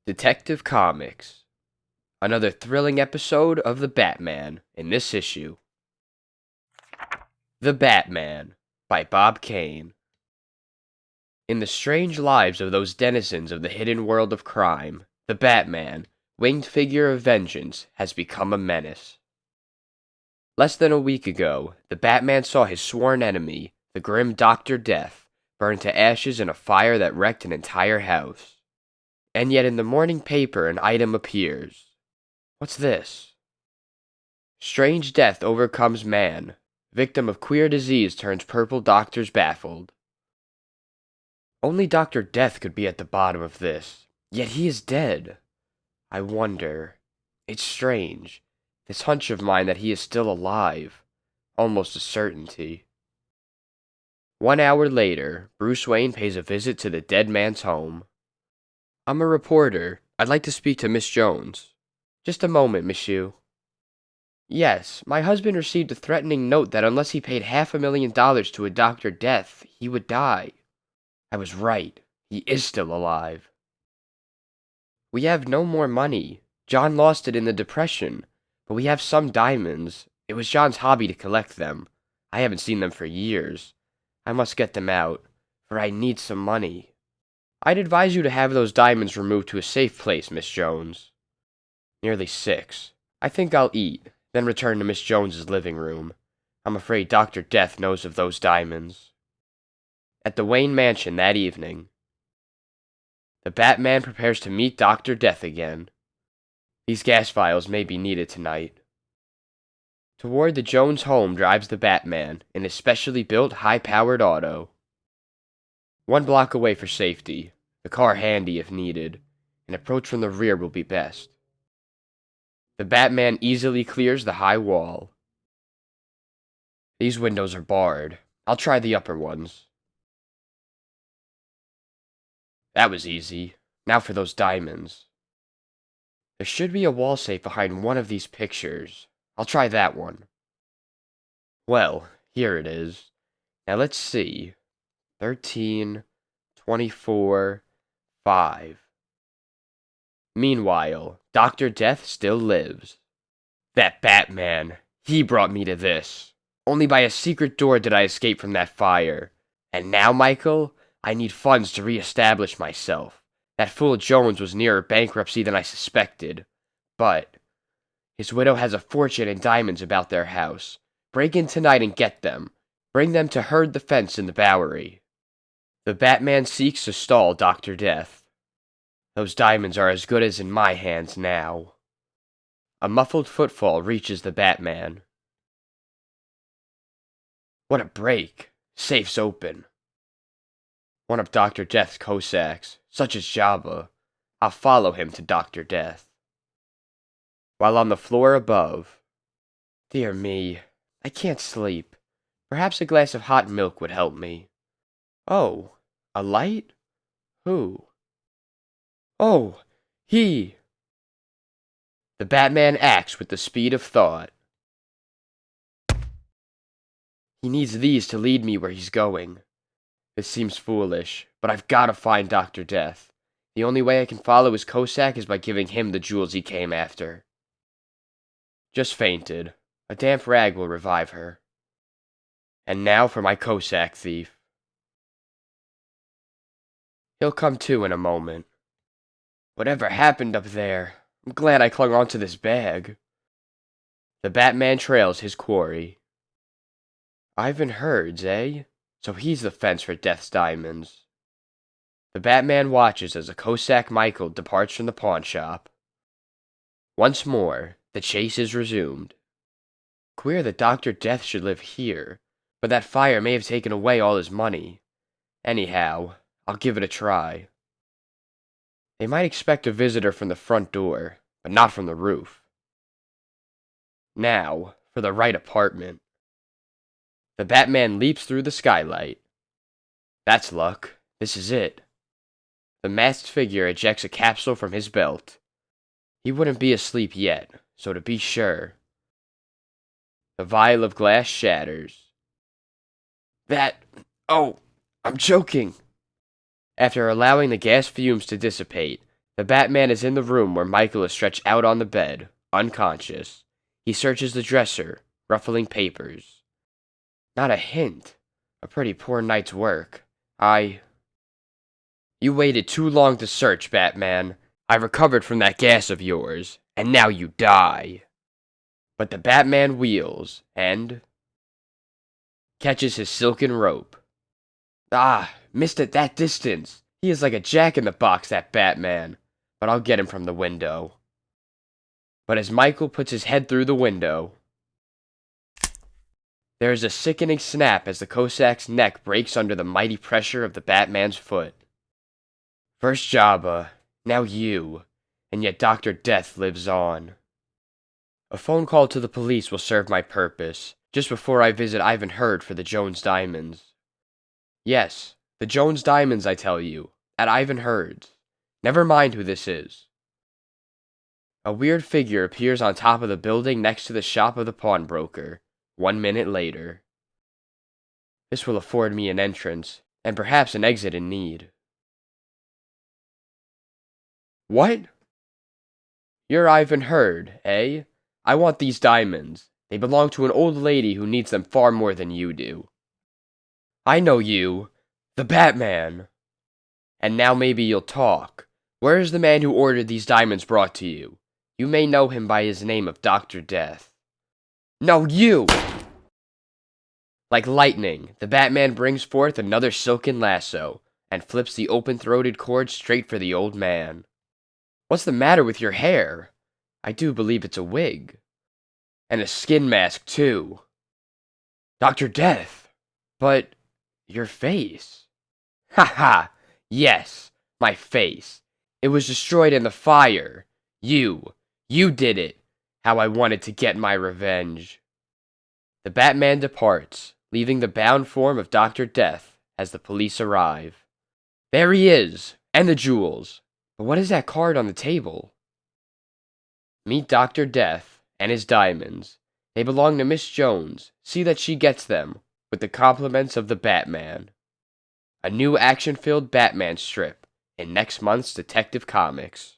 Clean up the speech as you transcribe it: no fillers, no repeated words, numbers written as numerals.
Detective Comics. Another thrilling episode of The Batman in this issue. The Batman by Bob Kane. In the strange lives of those denizens of the hidden world of crime, the Batman, winged figure of vengeance, has become a menace. Less than a week ago, the Batman saw his sworn enemy, the grim Dr. Death, burn to ashes in a fire that wrecked an entire house. And yet in the morning paper an item appears. What's this? Strange death overcomes man. Victim of queer disease turns purple doctors baffled. Only Dr. Death could be at the bottom of this, yet he is dead. I wonder. It's strange. This hunch of mine that he is still alive. Almost a certainty. 1 hour later, Bruce Wayne pays a visit to the dead man's home. I'm a reporter. I'd like to speak to Miss Jones. Just a moment, monsieur. Yes, my husband received a threatening note that unless he paid $500,000 to a Dr. Death, he would die. I was right. He is still alive. We have no more money. John lost it in the Depression, but we have some diamonds. It was John's hobby to collect them. I haven't seen them for years. I must get them out, for I need some money. I'd advise you to have those diamonds removed to a safe place, Miss Jones. Nearly 6. I think I'll eat, then return to Miss Jones's living room. I'm afraid Dr. Death knows of those diamonds. At the Wayne mansion that evening, the Batman prepares to meet Dr. Death again. These gas vials may be needed tonight. Toward the Jones home drives the Batman in a specially built high-powered auto. 1 block away for safety, the car handy if needed. An approach from the rear will be best. The Batman easily clears the high wall. These windows are barred. I'll try the upper ones. That was easy. Now for those diamonds. There should be a wall safe behind one of these pictures. I'll try that one. Well, here it is. Now let's see. 13, 24, 5. Meanwhile, Dr. Death still lives. That Batman, he brought me to this. Only by a secret door did I escape from that fire. And now, Michael, I need funds to re-establish myself. That fool Jones was nearer bankruptcy than I suspected. But his widow has a fortune in diamonds about their house. Break in tonight and get them. Bring them to herd the fence in the Bowery. The Batman seeks to stall Dr. Death. Those diamonds are as good as in my hands now. A muffled footfall reaches the Batman. What a break. Safe's open. One of Dr. Death's Cossacks, such as Jabba. I'll follow him to Dr. Death. While on the floor above, dear me, I can't sleep. Perhaps a glass of hot milk would help me. Oh, a light? Who? Oh, he! The Batman acts with the speed of thought. He needs these to lead me where he's going. This seems foolish, but I've got to find Dr. Death. The only way I can follow his Cossack is by giving him the jewels he came after. Just fainted. A damp rag will revive her. And now for my Cossack thief. He'll come to in a moment. Whatever happened up there? I'm glad I clung onto this bag. The Batman trails his quarry. Ivan Herds, eh? So he's the fence for Death's diamonds. The Batman watches as a Cossack Michael departs from the pawn shop. Once more, the chase is resumed. Queer that Dr. Death should live here, but that fire may have taken away all his money. Anyhow, I'll give it a try. They might expect a visitor from the front door, but not from the roof. Now, for the right apartment. The Batman leaps through the skylight. That's luck. This is it. The masked figure ejects a capsule from his belt. He wouldn't be asleep yet, so to be sure. The vial of glass shatters. Oh, I'm choking. After allowing the gas fumes to dissipate, The Batman is in the room where Michael is stretched out on the bed, unconscious. He searches the dresser, ruffling papers. Not a hint. A pretty poor night's work. You waited too long to search, Batman. I recovered from that gas of yours, and now you die. But the Batman wheels, and catches his silken rope. Ah, missed at that distance. He is like a jack-in-the-box, that Batman. But I'll get him from the window. But as Michael puts his head through the window, there is a sickening snap as the Cossac's neck breaks under the mighty pressure of the Batman's foot. First Jabba, now you, and yet Dr. Death lives on. A phone call to the police will serve my purpose, just before I visit Ivan Hurd for the Jones diamonds. Yes, the Jones diamonds, I tell you, at Ivan Hurd's. Never mind who this is. A weird figure appears on top of the building next to the shop of the pawnbroker, 1 minute later. This will afford me an entrance, and perhaps an exit in need. What? You're Ivan Hurd, eh? I want these diamonds. They belong to an old lady who needs them far more than you do. I know you. The Batman. And now maybe you'll talk. Where is the man who ordered these diamonds brought to you? You may know him by his name of Dr. Death. No, you! Like lightning, the Batman brings forth another silken lasso, and flips the open-throated cord straight for the old man. What's the matter with your hair? I do believe it's a wig. And a skin mask, too. Dr. Death! But your face. Ha ha! Yes, my face. It was destroyed in the fire. You did it. How I wanted to get my revenge. The Batman departs, leaving the bound form of Dr. Death as the police arrive. There he is, and the jewels. But what is that card on the table? Meet Dr. Death and his diamonds. They belong to Miss Jones. See that she gets them, with the compliments of the Batman. A new action-filled Batman strip in next month's Detective Comics.